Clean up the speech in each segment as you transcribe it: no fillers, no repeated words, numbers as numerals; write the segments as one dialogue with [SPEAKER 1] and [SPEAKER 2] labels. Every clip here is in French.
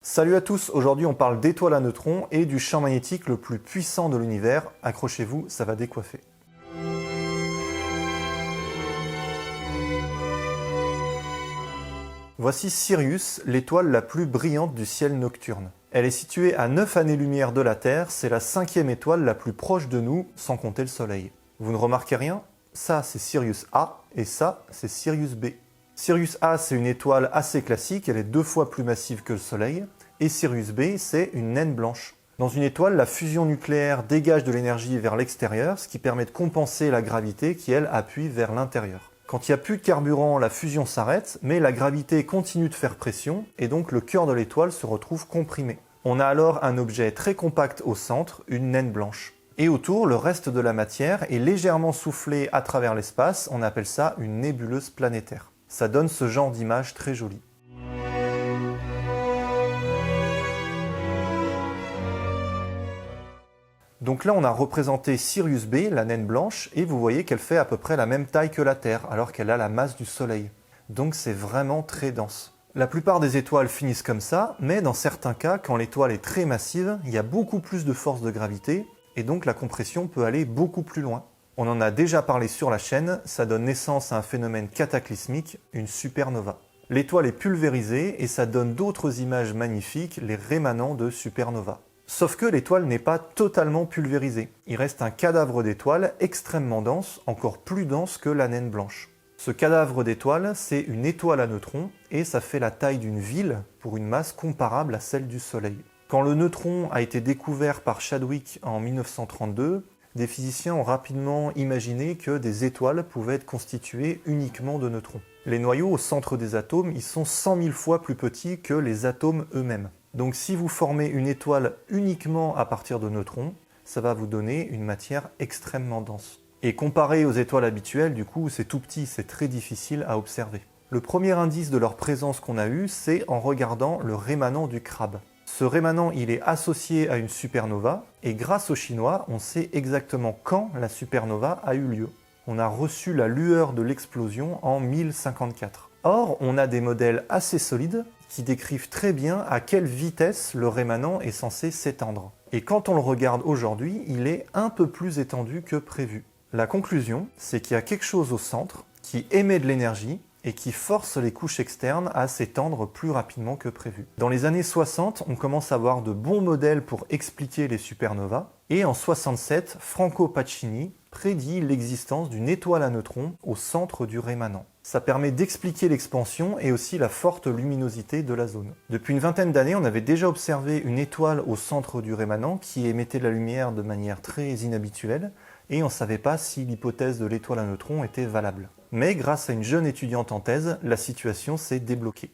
[SPEAKER 1] Salut à tous, aujourd'hui on parle d'étoiles à neutrons et du champ magnétique le plus puissant de l'univers. Accrochez-vous, ça va décoiffer. Voici Sirius, l'étoile la plus brillante du ciel nocturne. Elle est située à 9 années-lumière de la Terre, c'est la 5e étoile la plus proche de nous, sans compter le Soleil. Vous ne remarquez rien? Ça c'est Sirius A, et ça c'est Sirius B. Sirius A, c'est une étoile assez classique, elle est 2 fois plus massive que le Soleil, et Sirius B, c'est une naine blanche. Dans une étoile, la fusion nucléaire dégage de l'énergie vers l'extérieur, ce qui permet de compenser la gravité qui, elle, appuie vers l'intérieur. Quand il n'y a plus de carburant, la fusion s'arrête, mais la gravité continue de faire pression, et donc le cœur de l'étoile se retrouve comprimé. On a alors un objet très compact au centre, une naine blanche. Et autour, le reste de la matière est légèrement soufflé à travers l'espace, on appelle ça une nébuleuse planétaire. Ça donne ce genre d'image très jolie. Donc là, on a représenté Sirius B, la naine blanche, et vous voyez qu'elle fait à peu près la même taille que la Terre, alors qu'elle a la masse du Soleil. Donc c'est vraiment très dense. La plupart des étoiles finissent comme ça, mais dans certains cas, quand l'étoile est très massive, il y a beaucoup plus de force de gravité, et donc la compression peut aller beaucoup plus loin. On en a déjà parlé sur la chaîne, ça donne naissance à un phénomène cataclysmique, une supernova. L'étoile est pulvérisée et ça donne d'autres images magnifiques, les rémanents de supernova. Sauf que l'étoile n'est pas totalement pulvérisée. Il reste un cadavre d'étoile extrêmement dense, encore plus dense que la naine blanche. Ce cadavre d'étoile, c'est une étoile à neutrons et ça fait la taille d'une ville pour une masse comparable à celle du Soleil. Quand le neutron a été découvert par Chadwick en 1932, des physiciens ont rapidement imaginé que des étoiles pouvaient être constituées uniquement de neutrons. Les noyaux au centre des atomes, ils sont 100 000 fois plus petits que les atomes eux-mêmes. Donc si vous formez une étoile uniquement à partir de neutrons, ça va vous donner une matière extrêmement dense. Et comparé aux étoiles habituelles, du coup, c'est tout petit, c'est très difficile à observer. Le premier indice de leur présence qu'on a eu, c'est en regardant le rémanent du crabe. Ce rémanent, il est associé à une supernova, et grâce aux Chinois, on sait exactement quand la supernova a eu lieu. On a reçu la lueur de l'explosion en 1054. Or, on a des modèles assez solides qui décrivent très bien à quelle vitesse le rémanent est censé s'étendre. Et quand on le regarde aujourd'hui, il est un peu plus étendu que prévu. La conclusion, c'est qu'il y a quelque chose au centre qui émet de l'énergie et qui force les couches externes à s'étendre plus rapidement que prévu. Dans les années 60, on commence à avoir de bons modèles pour expliquer les supernovas, et en 67, Franco Pacini prédit l'existence d'une étoile à neutrons au centre du rémanent. Ça permet d'expliquer l'expansion et aussi la forte luminosité de la zone. Depuis une vingtaine d'années, on avait déjà observé une étoile au centre du rémanent qui émettait de la lumière de manière très inhabituelle, et on ne savait pas si l'hypothèse de l'étoile à neutrons était valable. Mais grâce à une jeune étudiante en thèse, la situation s'est débloquée.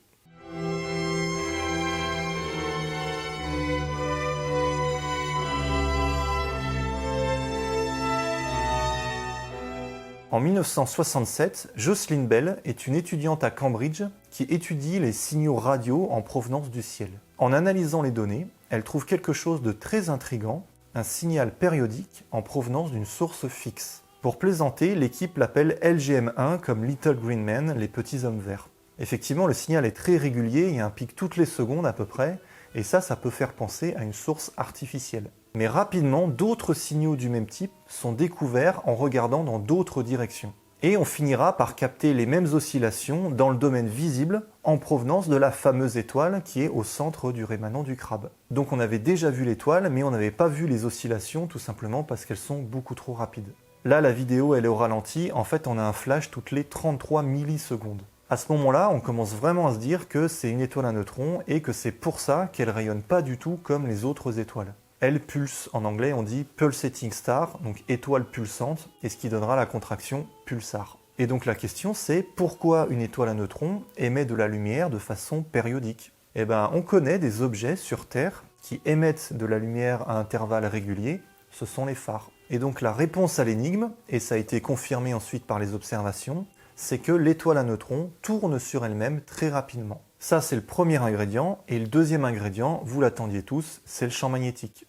[SPEAKER 1] En 1967, Jocelyn Bell est une étudiante à Cambridge qui étudie les signaux radio en provenance du ciel. En analysant les données, elle trouve quelque chose de très intriguant, un signal périodique en provenance d'une source fixe. Pour plaisanter, l'équipe l'appelle LGM1 comme Little Green Men, les petits hommes verts. Effectivement, le signal est très régulier, il y a un pic toutes les secondes à peu près, et ça peut faire penser à une source artificielle. Mais rapidement, d'autres signaux du même type sont découverts en regardant dans d'autres directions. Et on finira par capter les mêmes oscillations dans le domaine visible en provenance de la fameuse étoile qui est au centre du rémanent du crabe. Donc on avait déjà vu l'étoile, mais on n'avait pas vu les oscillations tout simplement parce qu'elles sont beaucoup trop rapides. Là, la vidéo, elle est au ralenti, en fait on a un flash toutes les 33 millisecondes. À ce moment-là, on commence vraiment à se dire que c'est une étoile à neutrons et que c'est pour ça qu'elle rayonne pas du tout comme les autres étoiles. Elle pulse, en anglais on dit pulsating star, donc étoile pulsante, et ce qui donnera la contraction pulsar. Et donc la question c'est pourquoi une étoile à neutrons émet de la lumière de façon périodique? Eh bien on connaît des objets sur Terre qui émettent de la lumière à intervalles réguliers, ce sont les phares. Et donc la réponse à l'énigme, et ça a été confirmé ensuite par les observations, c'est que l'étoile à neutrons tourne sur elle-même très rapidement. Ça, c'est le premier ingrédient, et le deuxième ingrédient, vous l'attendiez tous, c'est le champ magnétique.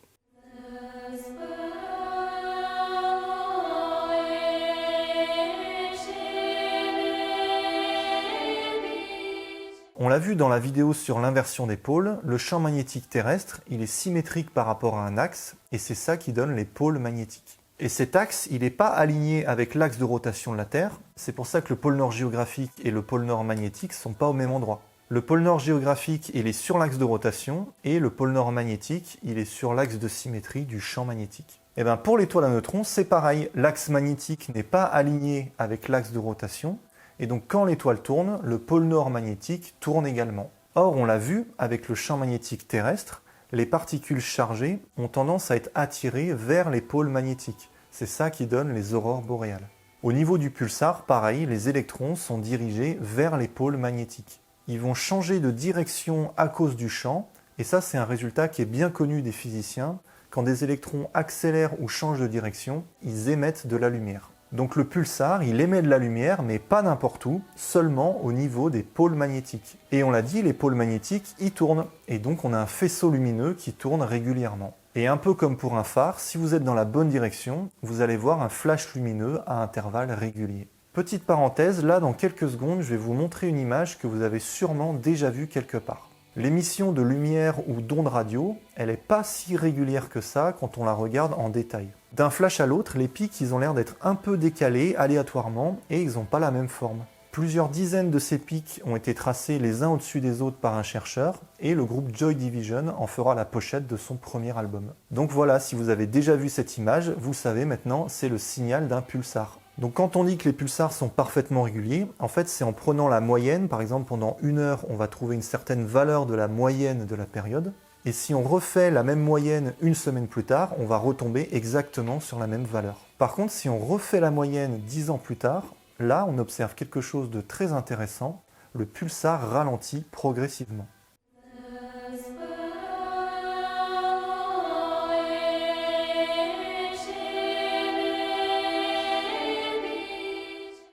[SPEAKER 1] On l'a vu dans la vidéo sur l'inversion des pôles, le champ magnétique terrestre, il est symétrique par rapport à un axe, et c'est ça qui donne les pôles magnétiques. Et cet axe, il n'est pas aligné avec l'axe de rotation de la Terre, c'est pour ça que le pôle nord géographique et le pôle nord magnétique ne sont pas au même endroit. Le pôle nord géographique, il est sur l'axe de rotation, et le pôle nord magnétique, il est sur l'axe de symétrie du champ magnétique. Et bien pour l'étoile à neutrons, c'est pareil, l'axe magnétique n'est pas aligné avec l'axe de rotation, et donc quand l'étoile tourne, le pôle nord magnétique tourne également. Or, on l'a vu, avec le champ magnétique terrestre, les particules chargées ont tendance à être attirées vers les pôles magnétiques. C'est ça qui donne les aurores boréales. Au niveau du pulsar, pareil, les électrons sont dirigés vers les pôles magnétiques. Ils vont changer de direction à cause du champ, et ça c'est un résultat qui est bien connu des physiciens. Quand des électrons accélèrent ou changent de direction, ils émettent de la lumière. Donc le pulsar, il émet de la lumière, mais pas n'importe où, seulement au niveau des pôles magnétiques. Et on l'a dit, les pôles magnétiques, ils tournent, et donc on a un faisceau lumineux qui tourne régulièrement. Et un peu comme pour un phare, si vous êtes dans la bonne direction, vous allez voir un flash lumineux à intervalles réguliers. Petite parenthèse, là dans quelques secondes, je vais vous montrer une image que vous avez sûrement déjà vue quelque part. L'émission de lumière ou d'ondes radio, elle n'est pas si régulière que ça quand on la regarde en détail. D'un flash à l'autre, les pics ils ont l'air d'être un peu décalés aléatoirement et ils n'ont pas la même forme. Plusieurs dizaines de ces pics ont été tracés les uns au-dessus des autres par un chercheur et le groupe Joy Division en fera la pochette de son premier album. Donc voilà, si vous avez déjà vu cette image, vous savez maintenant, c'est le signal d'un pulsar. Donc quand on dit que les pulsars sont parfaitement réguliers, en fait c'est en prenant la moyenne, par exemple pendant 1 heure on va trouver une certaine valeur de la moyenne de la période, et si on refait la même moyenne 1 semaine plus tard, on va retomber exactement sur la même valeur. Par contre si on refait la moyenne 10 ans plus tard, là on observe quelque chose de très intéressant, le pulsar ralentit progressivement.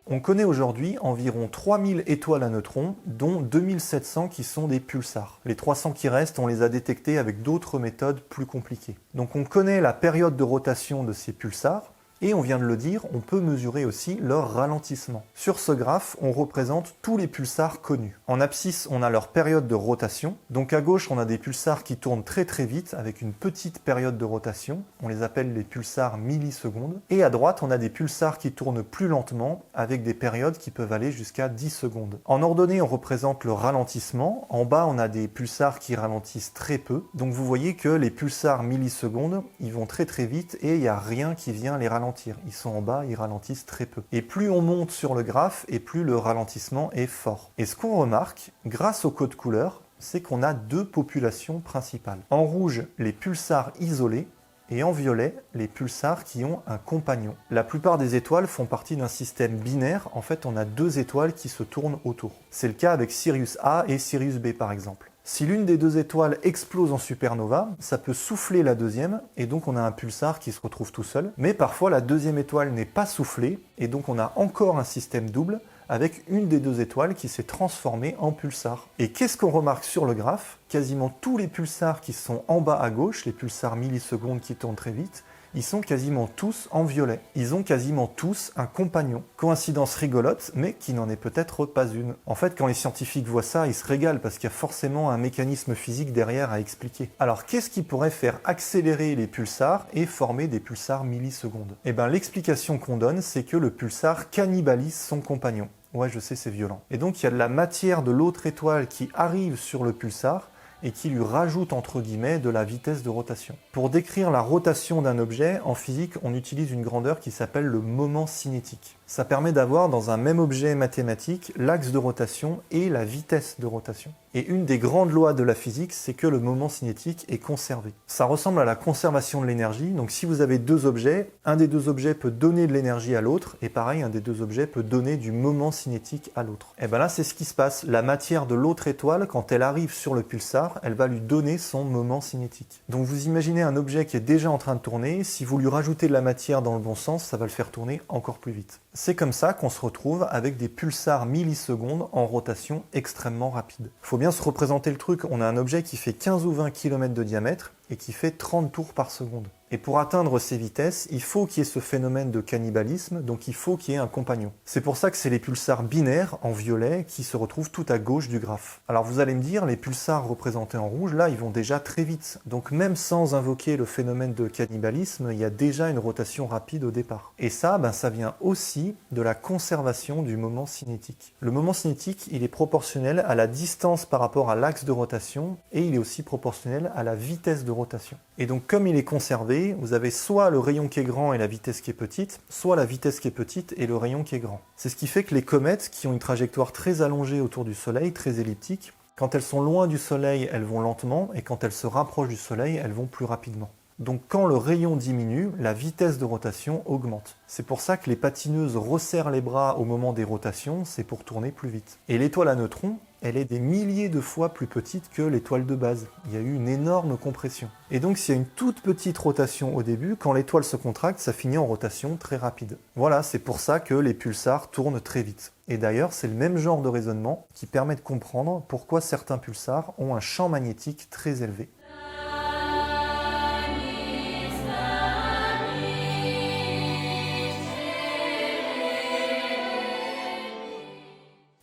[SPEAKER 1] On connaît aujourd'hui environ 3000 étoiles à neutrons, dont 2700 qui sont des pulsars. Les 300 qui restent, on les a détectés avec d'autres méthodes plus compliquées. Donc on connaît la période de rotation de ces pulsars, et on vient de le dire, on peut mesurer aussi leur ralentissement. Sur ce graphe, on représente tous les pulsars connus. En abscisse, on a leur période de rotation. Donc à gauche, on a des pulsars qui tournent très très vite, avec une petite période de rotation. On les appelle les pulsars millisecondes. Et à droite, on a des pulsars qui tournent plus lentement, avec des périodes qui peuvent aller jusqu'à 10 secondes. En ordonnée, on représente le ralentissement. En bas, on a des pulsars qui ralentissent très peu. Donc vous voyez que les pulsars millisecondes, ils vont très très vite et il n'y a rien qui vient les ralentir. Ils sont en bas, ils ralentissent très peu. Et plus on monte sur le graphe, et plus le ralentissement est fort. Et ce qu'on remarque, grâce au code couleur, c'est qu'on a deux populations principales. En rouge, les pulsars isolés, et en violet, les pulsars qui ont un compagnon. La plupart des étoiles font partie d'un système binaire. En fait, on a deux étoiles qui se tournent autour. C'est le cas avec Sirius A et Sirius B par exemple. Si l'une des deux étoiles explose en supernova, ça peut souffler la deuxième, et donc on a un pulsar qui se retrouve tout seul. Mais parfois la deuxième étoile n'est pas soufflée, et donc on a encore un système double, avec une des deux étoiles qui s'est transformée en pulsar. Et qu'est-ce qu'on remarque sur le graphe? Quasiment tous les pulsars qui sont en bas à gauche, les pulsars millisecondes qui tournent très vite, ils sont quasiment tous en violet. Ils ont quasiment tous un compagnon. Coïncidence rigolote, mais qui n'en est peut-être pas une. En fait, quand les scientifiques voient ça, ils se régalent parce qu'il y a forcément un mécanisme physique derrière à expliquer. Alors, qu'est-ce qui pourrait faire accélérer les pulsars et former des pulsars millisecondes? Eh bien, l'explication qu'on donne, c'est que le pulsar cannibalise son compagnon. Ouais, je sais, c'est violent. Et donc, il y a de la matière de l'autre étoile qui arrive sur le pulsar, et qui lui rajoute entre guillemets de la vitesse de rotation. Pour décrire la rotation d'un objet, en physique, on utilise une grandeur qui s'appelle le moment cinétique. Ça permet d'avoir dans un même objet mathématique l'axe de rotation et la vitesse de rotation. Et une des grandes lois de la physique, c'est que le moment cinétique est conservé. Ça ressemble à la conservation de l'énergie, donc si vous avez deux objets, un des deux objets peut donner de l'énergie à l'autre, et pareil, un des deux objets peut donner du moment cinétique à l'autre. Et bien là, c'est ce qui se passe. La matière de l'autre étoile, quand elle arrive sur le pulsar, elle va lui donner son moment cinétique. Donc vous imaginez un objet qui est déjà en train de tourner, si vous lui rajoutez de la matière dans le bon sens, ça va le faire tourner encore plus vite. C'est comme ça qu'on se retrouve avec des pulsars millisecondes en rotation extrêmement rapide. Il faut bien se représenter le truc, on a un objet qui fait 15 ou 20 km de diamètre et qui fait 30 tours par seconde. Et pour atteindre ces vitesses, il faut qu'il y ait ce phénomène de cannibalisme, donc il faut qu'il y ait un compagnon. C'est pour ça que c'est les pulsars binaires en violet qui se retrouvent tout à gauche du graphe. Alors vous allez me dire, les pulsars représentés en rouge, là, ils vont déjà très vite. Donc même sans invoquer le phénomène de cannibalisme, il y a déjà une rotation rapide au départ. Et ça, ça vient aussi de la conservation du moment cinétique. Le moment cinétique, il est proportionnel à la distance par rapport à l'axe de rotation et il est aussi proportionnel à la vitesse de rotation. Et donc comme il est conservé, vous avez soit le rayon qui est grand et la vitesse qui est petite, soit la vitesse qui est petite et le rayon qui est grand. C'est ce qui fait que les comètes, qui ont une trajectoire très allongée autour du Soleil, très elliptique, quand elles sont loin du Soleil, elles vont lentement, et quand elles se rapprochent du Soleil, elles vont plus rapidement. Donc quand le rayon diminue, la vitesse de rotation augmente. C'est pour ça que les patineuses resserrent les bras au moment des rotations, c'est pour tourner plus vite. Et l'étoile à neutrons, elle est des milliers de fois plus petite que l'étoile de base. Il y a eu une énorme compression. Et donc s'il y a une toute petite rotation au début, quand l'étoile se contracte, ça finit en rotation très rapide. Voilà, c'est pour ça que les pulsars tournent très vite. Et d'ailleurs, c'est le même genre de raisonnement qui permet de comprendre pourquoi certains pulsars ont un champ magnétique très élevé.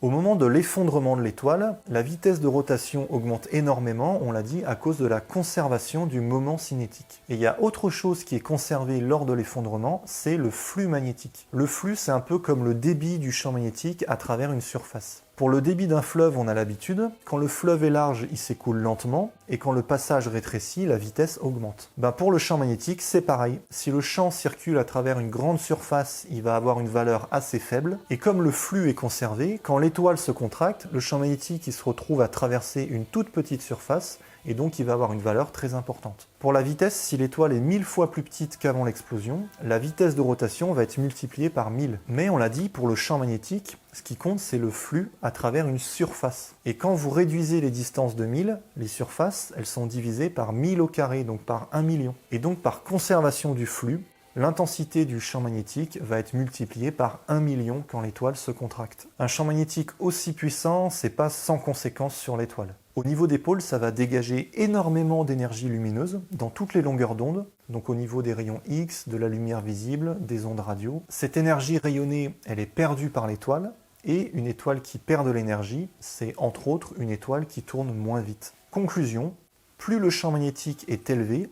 [SPEAKER 1] Au moment de l'effondrement de l'étoile, la vitesse de rotation augmente énormément, on l'a dit, à cause de la conservation du moment cinétique. Et il y a autre chose qui est conservée lors de l'effondrement, c'est le flux magnétique. Le flux, c'est un peu comme le débit du champ magnétique à travers une surface. Pour le débit d'un fleuve, on a l'habitude. Quand le fleuve est large, il s'écoule lentement. Et quand le passage rétrécit, la vitesse augmente. Pour le champ magnétique, c'est pareil. Si le champ circule à travers une grande surface, il va avoir une valeur assez faible. Et comme le flux est conservé, quand l'étoile se contracte, le champ magnétique il se retrouve à traverser une toute petite surface. Et donc il va avoir une valeur très importante. Pour la vitesse, si l'étoile est 1000 fois plus petite qu'avant l'explosion, la vitesse de rotation va être multipliée par 1000. Mais on l'a dit, pour le champ magnétique, ce qui compte c'est le flux à travers une surface. Et quand vous réduisez les distances de 1000, les surfaces, elles sont divisées par 1000 au carré, donc par 1 million. Et donc par conservation du flux, l'intensité du champ magnétique va être multipliée par 1 million quand l'étoile se contracte. Un champ magnétique aussi puissant, c'est pas sans conséquence sur l'étoile. Au niveau des pôles, ça va dégager énormément d'énergie lumineuse dans toutes les longueurs d'onde, donc au niveau des rayons X, de la lumière visible, des ondes radio. Cette énergie rayonnée, elle est perdue par l'étoile, et une étoile qui perd de l'énergie, c'est entre autres une étoile qui tourne moins vite. Conclusion, plus le champ magnétique est élevé,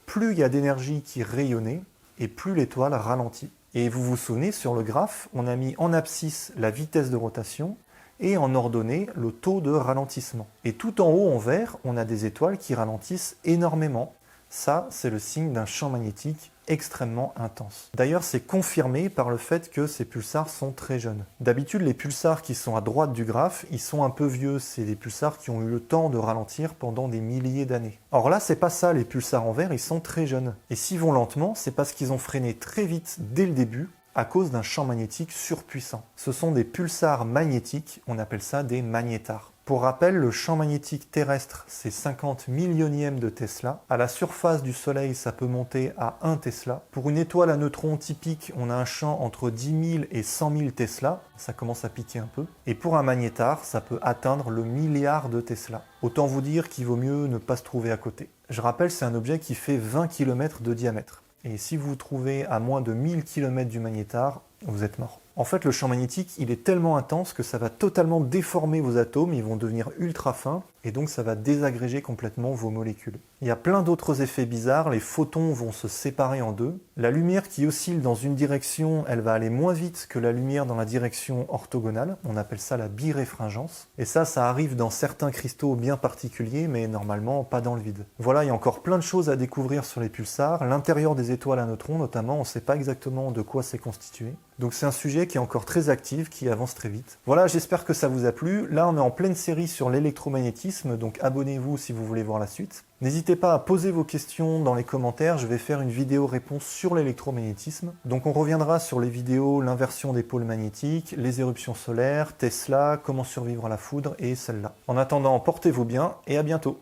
[SPEAKER 1] plus il y a d'énergie qui est rayonnée, et plus l'étoile ralentit. Et vous vous souvenez, sur le graphe, on a mis en abscisse la vitesse de rotation, et en ordonnée le taux de ralentissement. Et tout en haut en vert, on a des étoiles qui ralentissent énormément. Ça, c'est le signe d'un champ magnétique extrêmement intense. D'ailleurs, c'est confirmé par le fait que ces pulsars sont très jeunes. D'habitude, les pulsars qui sont à droite du graphe, ils sont un peu vieux. C'est des pulsars qui ont eu le temps de ralentir pendant des milliers d'années. Or là, c'est pas ça, les pulsars en vert, ils sont très jeunes. Et s'ils vont lentement, c'est parce qu'ils ont freiné très vite dès le début, à cause d'un champ magnétique surpuissant. Ce sont des pulsars magnétiques, on appelle ça des magnétars. Pour rappel, le champ magnétique terrestre, c'est 50 millionièmes de Tesla. À la surface du Soleil, ça peut monter à 1 Tesla. Pour une étoile à neutrons typique, on a un champ entre 10 000 et 100 000 Tesla. Ça commence à piquer un peu. Et pour un magnétar, ça peut atteindre le milliard de Tesla. Autant vous dire qu'il vaut mieux ne pas se trouver à côté. Je rappelle, c'est un objet qui fait 20 km de diamètre. Et si vous vous trouvez à moins de 1000 km du magnétar, vous êtes mort. En fait, le champ magnétique, il est tellement intense que ça va totalement déformer vos atomes, ils vont devenir ultra fins, et donc ça va désagréger complètement vos molécules. Il y a plein d'autres effets bizarres, les photons vont se séparer en deux. La lumière qui oscille dans une direction, elle va aller moins vite que la lumière dans la direction orthogonale, on appelle ça la biréfringence. Et ça arrive dans certains cristaux bien particuliers, mais normalement pas dans le vide. Voilà, il y a encore plein de choses à découvrir sur les pulsars, l'intérieur des étoiles à neutrons notamment, on ne sait pas exactement de quoi c'est constitué. Donc c'est un sujet qui est encore très actif, qui avance très vite. Voilà, j'espère que ça vous a plu. Là, on est en pleine série sur l'électromagnétisme, donc abonnez-vous si vous voulez voir la suite. N'hésitez pas à poser vos questions dans les commentaires, je vais faire une vidéo réponse sur l'électromagnétisme. Donc on reviendra sur les vidéos, l'inversion des pôles magnétiques, les éruptions solaires, Tesla, comment survivre à la foudre et celle-là. En attendant, portez-vous bien et à bientôt.